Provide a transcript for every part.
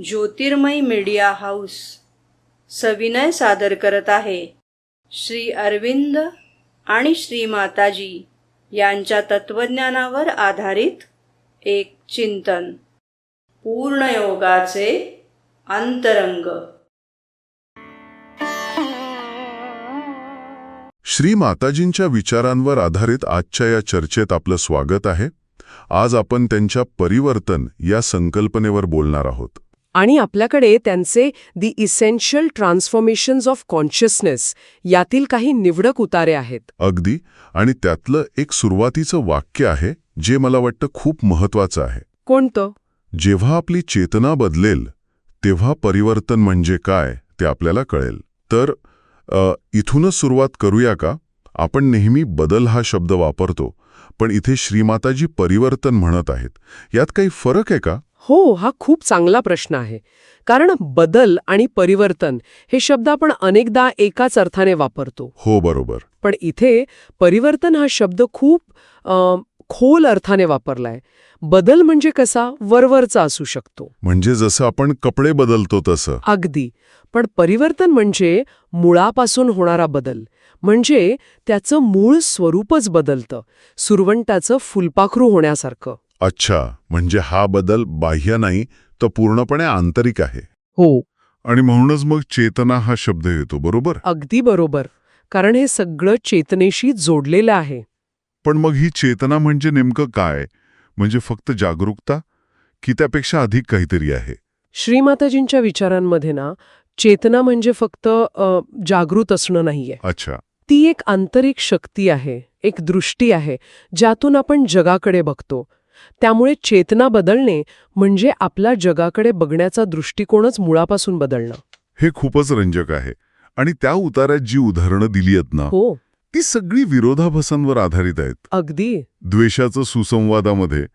ज्योतिर्मय media house सविनय सादर करत आहे श्री अरविंद आणि श्री माताजी यांच्या तत्वज्ञानावर आधारित एक चिंतन. पूर्णयोगाचे अंतरंग. श्री माताजींच्या विचारांवर आधारित आजच्या या चर्चेत आपलं स्वागत आहे. आज आपण त्यांच्या परिवर्तन या संकल्पनेवर बोलणार आहोत. आणि आपल्याकडे त्यांचे दी इसेन्शियल ट्रान्सफॉर्मेशन्स ऑफ कॉन्शियसनेस यातील काही निवडक उतारे आहेत. अगदी. आणि त्यातलं एक सुरुवातीचं वाक्य आहे जे मला वाटतं खूप महत्वाचं आहे. कोणतं? जेव्हा आपली चेतना बदलेल तेव्हा परिवर्तन म्हणजे काय ते आपल्याला कळेल. तर इथूनच सुरुवात करूया का? आपण नेहमी बदल हा शब्द वापरतो, पण इथे श्रीमाताजी परिवर्तन म्हणत आहेत. यात काही फरक आहे का? हो, हा खूप चांगला प्रश्न आहे. कारण बदल आणि परिवर्तन हे शब्द आपण अनेकदा एकाच अर्थाने वापरतो. हो, बरोबर. पण इथे परिवर्तन हा शब्द खूप खोल अर्थाने वापरलाय. बदल म्हणजे कसा वरवरचा असू शकतो, म्हणजे जसं आपण कपडे बदलतो तसं. अगदी. पण परिवर्तन म्हणजे मुळापासून होणारा बदल. म्हणजे त्याचं मूळ स्वरूपच बदलतं, सुरवंटाचं फुलपाखरू होण्यासारखं. अच्छा, म्हणजे हा बदल बाह्य नाही, तो पूर्णपणे आंतरिक आहे. हो. आणि म्हणूनच मग चेतना हा शब्द येतो, बरोबर? अगदी बरोबर. कारण हे सगळं चेतनेशी जोडलेलं आहे. पण मग ही चेतना म्हणजे नेमकं काय? म्हणजे फक्त जागरूकता की त्यापेक्षा अधिक काहीतरी आहे? श्रीमाताजींच्या विचारांमध्ये ना, चेतना म्हणजे फक्त जागृत असणं नाहीये. अच्छा. ती एक आंतरिक शक्ती आहे, एक दृष्टी आहे, ज्यातून आपण जगाकडे बघतो. त्यामुळे चेतना बदलणे म्हणजे आपला जगाकडे बघण्याचा दृष्टिकोनच मुळापासून बदलणं. हे खूपच रंजक आहे. आणि त्या उतार्यात जी उदाहरणं दिली आहेत ना, हो, ती सगळी विरोधाभासांवर आधारित आहेत. अगदी. द्वेषाचं सुसंवादामध्ये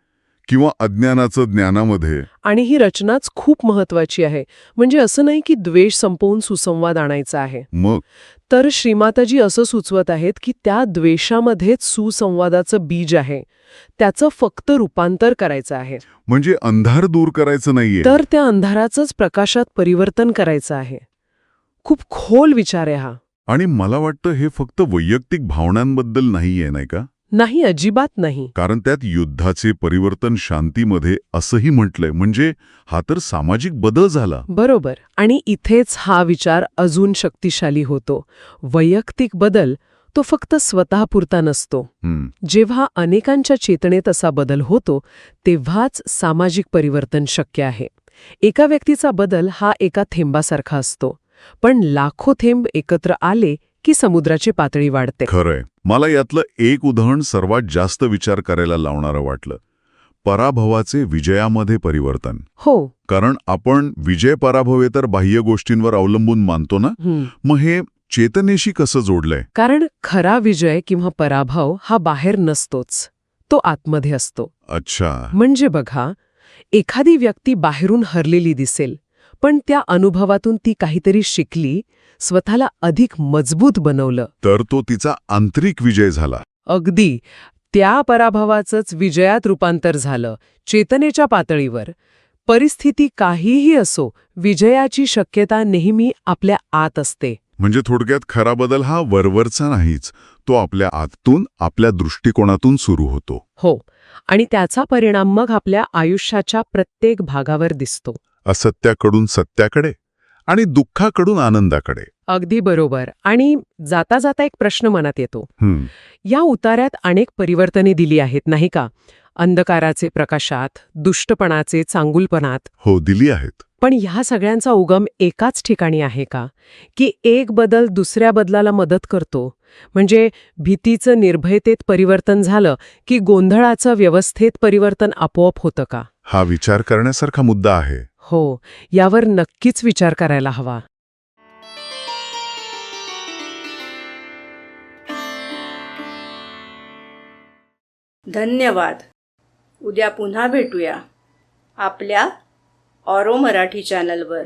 किंवा अज्ञानाचं ज्ञानामध्ये. आणि ही रचनाच खूप महत्वाची आहे. म्हणजे असं नाही की द्वेष संपवून सुसंवाद आणायचा आहे. मग तर श्रीमाताजी असं सुचवत आहेत की त्या द्वेषामध्येच सुसंवादाचं बीज आहे. त्याचं फक्त रूपांतर करायचं आहे. म्हणजे अंधार दूर करायचं नाहीये, तर त्या अंधाराचंच प्रकाशात परिवर्तन करायचं आहे. खूप खोल विचार आहे हा. आणि मला वाटतं हे फक्त वैयक्तिक भावनांबद्दल नाहीये, नाही का? नाही, अजिबात नाही. कारण त्यात युद्धाचे परिवर्तन शांतीमध्ये असंही म्हटलंय. म्हणजे हा तर सामाजिक बदल झाला. बरोबर. आणि इथेच हा विचार अजून शक्तिशाली होतो. वैयक्तिक बदल तो फक्त स्वतःपुरता नसतो. जेव्हा अनेकांच्या चेतनेत असा बदल होतो तेव्हाच सामाजिक परिवर्तन शक्य आहे. एका व्यक्तीचा बदल हा एका थेंबासारखा असतो, पण लाखो थेंब एकत्र आले की समुद्राची पातळी वाढते. खरंय. मला यातलं एक उदाहरण सर्वात जास्त विचार करायला लावणारं वाटलं. पराभवाचे विजयामध्ये परिवर्तन. हो. कारण आपण विजय पराभव तर बाह्य गोष्टींवर अवलंबून मानतो ना, मग हे चेतनेशी कसं जोडलंय? कारण खरा विजय किंवा पराभव हा बाहेर नसतोच, तो आतमध्ये असतो. अच्छा. म्हणजे बघा, एखादी व्यक्ती बाहेरून हरलेली दिसेल, पण त्या अनुभवातून ती काहीतरी शिकली, स्वतःला अधिक मजबूत बनवलं, तर तो तिचा आंतरिक विजय झाला. अगदी. त्या पराभवाचंच विजयात रूपांतर झालं, चेतनेच्या पातळीवर. परिस्थिती काहीही असो, विजयाची शक्यता नेहमी आपल्या आत असते. म्हणजे थोडक्यात खरा बदल हा वरवरचा नाहीच, तो आपल्या आतून, आपल्या दृष्टिकोनातून सुरू होतो. हो. आणि त्याचा परिणाम मग आपल्या आयुष्याच्या प्रत्येक भागावर दिसतो. असत्याकडून सत्याकडे आणि दुःखाकडून आनंदाकडे. अगदी बरोबर. आणि जाता जाता एक प्रश्न मनात येतो. या उतार्यात अनेक परिवर्तने दिली आहेत, नाही का? अंधकाराचे प्रकाशात, दुष्टपणाचे चांगुलपणात. हो, दिली आहेत. पण ह्या सगळ्यांचा उगम एकाच ठिकाणी आहे का? की एक बदल दुसऱ्या बदलाला मदत करतो? म्हणजे भीतीचं निर्भयतेत परिवर्तन झालं की गोंधळाचं व्यवस्थेत परिवर्तन आपोआप होतं का? हा विचार करण्यासारखा मुद्दा आहे. हो, यावर नक्कीच विचार करायला हवा. धन्यवाद. उद्या पुन्हा भेटूया आपल्या ऑरो मराठी चॅनलवर.